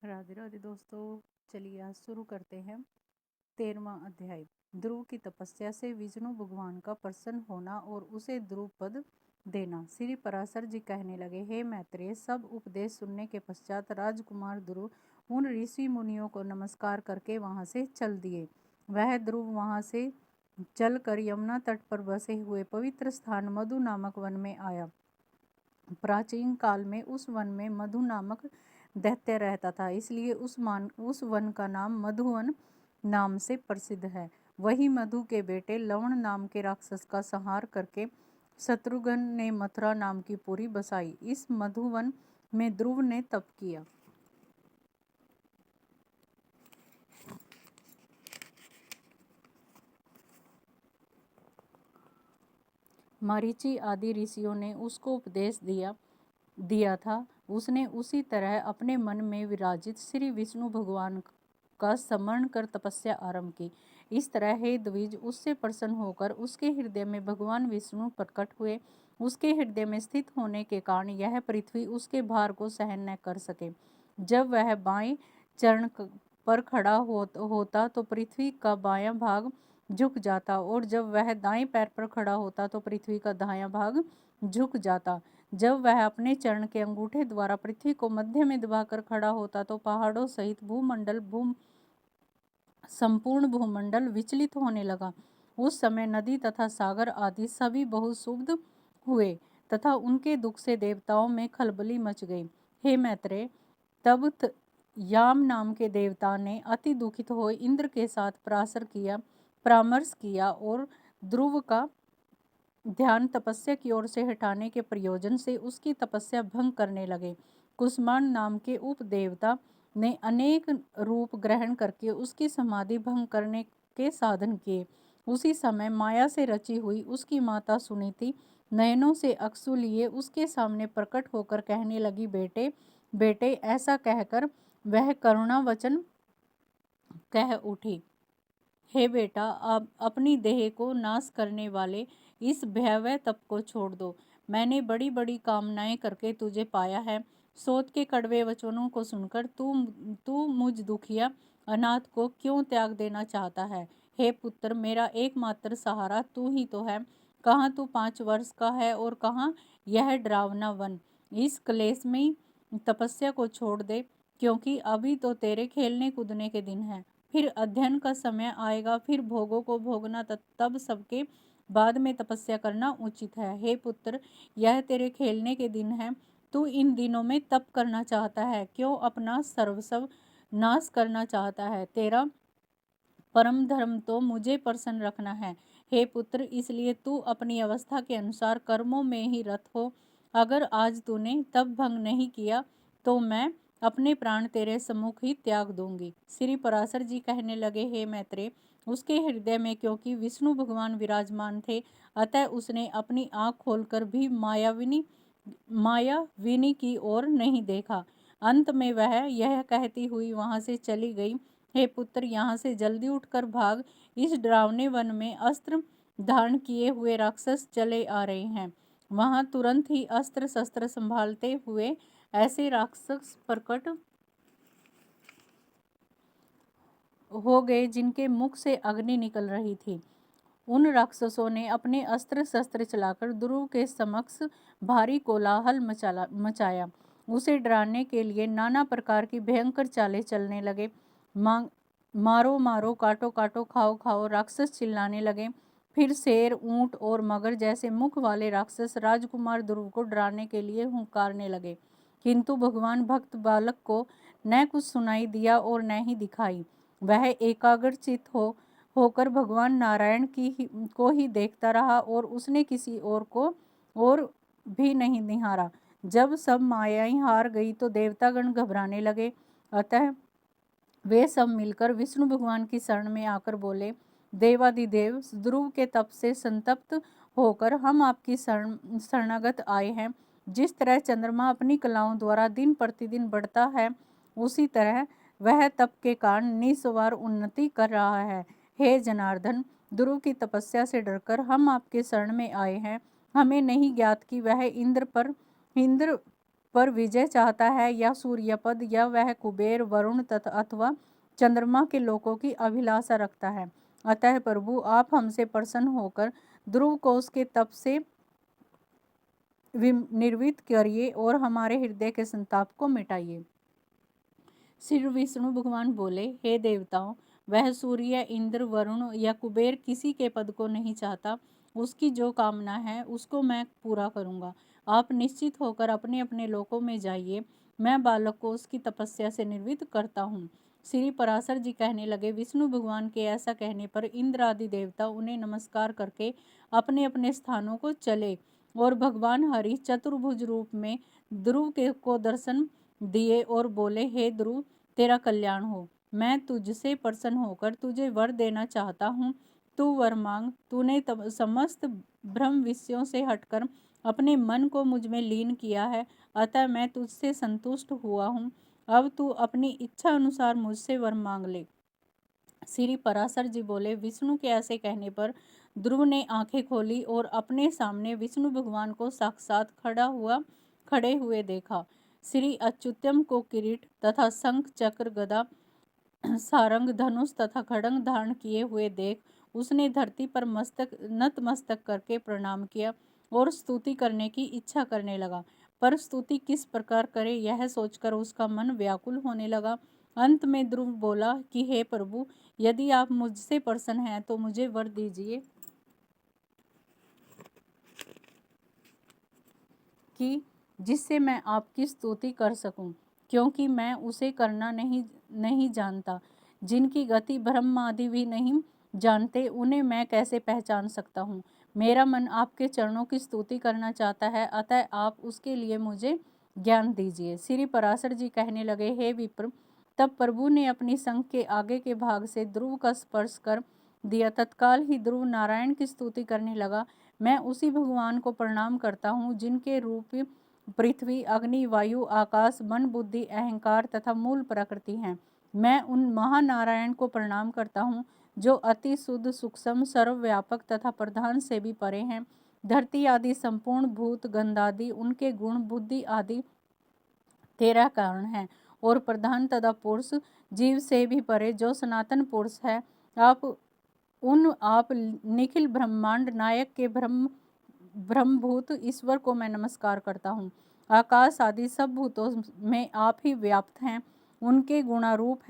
राधे राधे दोस्तों, चलिए आज शुरू करते हैं 13वां अध्याय। ध्रुव की तपस्या से विष्णु भगवान का प्रसन्न होना और उसे ध्रुव पद देना। श्री पराशर जी कहने लगे, हे मैत्रेय, सब उपदेश सुनने के पश्चात राजकुमार ध्रुव उन ऋषि मुनियों को नमस्कार करके वहां से चल दिए। वह ध्रुव वहां से चलकर यमुना तट पर बसे हुए पवित्र स्थान मधु नामक वन में आया। प्राचीन काल में उस वन में मधु नामक दैत्य रहता था, इसलिए उस वन का नाम मधुवन नाम से प्रसिद्ध है। वही मधु के बेटे लवण नाम के राक्षस का संहार करके शत्रुघ्न ने मथुरा नाम की पुरी बसाई। इस मधुवन में ध्रुव ने तप किया। मरीचि आदि ऋषियों ने उसको उपदेश दिया था। उसने उसी तरह अपने मन में विराजित श्री विष्णु भगवान का स्मरण कर तपस्या आरंभ की। इस तरह हे द्विज, उससे प्रसन्न होकर उसके हृदय में भगवान विष्णु प्रकट हुए। उसके हृदय में स्थित होने के कारण यह पृथ्वी उसके भार को सहन न कर सके। जब वह बाएं चरण पर खड़ा होता तो पृथ्वी का बायां भाग झुक जाता, और जब वह दाएं पैर पर खड़ा होता तो पृथ्वी का दायां भाग झुक जाता। जब वह अपने चरण के अंगूठे द्वारा पृथ्वी को मध्य में दबाकर खड़ा होता तो पहाड़ों सहित संपूर्ण भूमंडल विचलित होने लगा। उस समय नदी तथा सागर आदि सभी बहुत क्षुब्ध हुए तथा उनके दुख से देवताओं में खलबली मच गई। हे मैत्रेय, तब याम नाम के देवता ने अति दुखित हो इंद्र के साथ परामर्श किया और ध्रुव का ध्यान तपस्या की ओर से हटाने के प्रयोजन से उसकी तपस्या भंग करने लगे। कुष्मांड नाम के उपदेवता ने अनेक रूप ग्रहण करके उसकी समाधि भंग करने के साधन किए। उसी समय माया से रची हुई उसकी माता सुनीति नयनों से अश्रु लिए उसके सामने प्रकट होकर कहने लगी, बेटे बेटे, ऐसा कहकर वह करुणा वचन कह उठी, हे बेटा, अब अपनी देह को नाश करने वाले इस भयावह तप को छोड़ दो। मैंने बड़ी बड़ी कामनाएं करके तुझे पाया है। सोत के कड़वे वचनों को सुनकर तू मुझ दुखिया अनाथ को क्यों त्याग देना चाहता है? हे पुत्र, मेरा एकमात्र सहारा तू ही तो है। कहाँ तू 5 वर्ष का है और कहाँ यह डरावना वन? इस क्लेशमयी तपस्या को छोड़ दे, क्योंकि अभी तो तेरे खेलने कूदने के दिन हैं। फिर अध्ययन का समय आएगा, फिर भोगों को भोगना, तब सबके बाद में तपस्या करना उचित है। हे पुत्र, यह तेरे खेलने के दिन है। तू इन दिनों में तप करना चाहता है, क्यों अपना सर्वस्व नाश करना चाहता है? तेरा परम धर्म तो मुझे प्रसन्न रखना है। हे पुत्र, इसलिए तू अपनी अवस्था के अनुसार कर्मों में ही रत हो। अगर आज तूने तप भंग नहीं किया तो मैं अपने प्राण तेरे सम्मुख ही त्याग दूंगी। श्री पराशर जी कहने लगे, हे मैत्रेय, उसके हृदय में क्योंकि विष्णु भगवान विराजमान थे, अतः उसने अपनी आंख खोलकर भी मायाविनी की ओर नहीं देखा। अंत में वह यह कहती हुई वहां से चली गई, हे पुत्र, यहाँ से जल्दी उठकर भाग। इस डरावने वन में अस्त्र धारण किए हुए राक्षस चले आ रहे हैं। वहां तुरंत ही अस्त्र शस्त्र संभालते हुए ऐसे राक्षस प्रकट हो गए जिनके मुख से अग्नि निकल रही थी। उन राक्षसों ने अपने अस्त्र शस्त्र चलाकर ध्रुव के समक्ष भारी कोलाहल मचाया। उसे डराने के लिए नाना प्रकार की भयंकर चालें चलने लगे। मारो मारो, काटो काटो, खाओ खाओ, राक्षस चिल्लाने लगे। फिर शेर, ऊंट और मगर जैसे मुख वाले राक्षस राजकुमार ध्रुव को डराने के लिए हुंकारने लगे, किंतु भगवान भक्त बालक को न कुछ सुनाई दिया और न ही दिखाई। वह एकाग्रचित होकर भगवान नारायण को ही देखता रहा और उसने किसी और भी नहीं निहारा। जब सब मायाएं हार गई तो देवतागण घबराने लगे। अतः वे सब मिलकर विष्णु भगवान की शरण में आकर बोले, देवादिदेव, ध्रुव के तप से संतप्त होकर हम आपकी शरणागत आए हैं। जिस तरह चंद्रमा अपनी कलाओं द्वारा दिन प्रतिदिन बढ़ता है, उसी तरह वह तप के कारण निस्वार उन्नति कर रहा है। हे जनार्दन, ध्रुव की तपस्या से डरकर हम आपके शरण में आए हैं। हमें नहीं ज्ञात कि वह इंद्र पर विजय चाहता है, या सूर्यपद, या वह कुबेर, वरुण तथा अथवा चंद्रमा के लोकों की अभिलाषा रखता है। अतः प्रभु, आप हमसे प्रसन्न होकर ध्रुव को उसके तप से निर्वित करिए और हमारे हृदय के संताप को मिटाइए। श्री विष्णु भगवान बोले, हे देवताओं, वह सूर्य, इंद्र, वरुण या कुबेर किसी के पद को नहीं चाहता। उसकी जो कामना है उसको मैं पूरा करूंगा। आप निश्चित होकर अपने अपने लोकों में जाइए। मैं बालक को उसकी तपस्या से निर्वित करता हूँ। श्री पराशर जी कहने लगे, विष्णु भगवान के ऐसा कहने पर इंद्र आदि देवता उन्हें नमस्कार करके अपने अपने स्थानों को चले और भगवान हरि चतुर्भुज रूप में ध्रुव के को दर्शन दिए और बोले, हे ध्रुव, तेरा कल्याण हो। मैं तुझसे प्रसन्न होकर तुझे वर देना चाहता हूँ। तू वर मांग। तूने समस्त भ्रम विषयों से हटकर अपने मन को मुझ में लीन किया है, अतः मैं तुझसे संतुष्ट हुआ हूँ। अब तू अपनी इच्छा अनुसार मुझसे वर मांग ले। श्री पराशर जी बोले, विष्णु के ऐसे कहने पर ध्रुव ने आंखें खोली और अपने सामने विष्णु भगवान को साक्षात खड़े हुए देखा। श्री अच्युतम को किरीट तथा शंख, चक्र, गदा, सारंग, धनुष तथा खड्ग धारण किए हुए देख उसने धरती पर नतमस्तक करके प्रणाम किया और स्तुति करने की इच्छा करने लगा। पर स्तुति किस प्रकार करे यह सोचकर उसका मन व्याकुल होने लगा। अंत में ध्रुव बोला कि हे प्रभु, यदि आप मुझसे प्रसन्न हैं तो मुझे वर दीजिए कि जिससे मैं आपकी स्तुति कर सकूं, क्योंकि मैं उसे करना नहीं जानता। जिनकी गति ब्रह्म आदि भी नहीं जानते, उन्हें मैं कैसे पहचान सकता हूँ। मेरा मन आपके चरणों की स्तुति करना चाहता है, अतः आप उसके लिए मुझे ज्ञान दीजिए। श्री पराशर जी कहने लगे, हे विप्र, तब प्रभु ने अपनी शंख के आगे के भाग से ध्रुव का स्पर्श कर दिया। तत्काल ही ध्रुव नारायण की स्तुति करने लगा। मैं उसी भगवान को प्रणाम करता हूँ जिनके रूप पृथ्वी, अग्नि, वायु, आकाश, मन, बुद्धि, अहंकार तथा मूल प्रकृति हैं। मैं उन महानारायण को प्रणाम करता हूँ जो अति शुद्ध, सूक्ष्म, सर्वव्यापक तथा प्रधान से भी परे हैं। धरती आदि संपूर्ण भूत, गंधादि, उनके गुण, बुद्धि आदि 13 कारण हैं और प्रधान तथा पुरुष जीव से भी परे जो सनातन पुरुष है। आप निखिल ब्रह्मांड नायक के ब्रह्मभूत ईश्वर को मैं नमस्कार करता हूँ। आकाश आदि सब भूतों में आप ही व्याप्त हैं। उनके गुणारूप हैं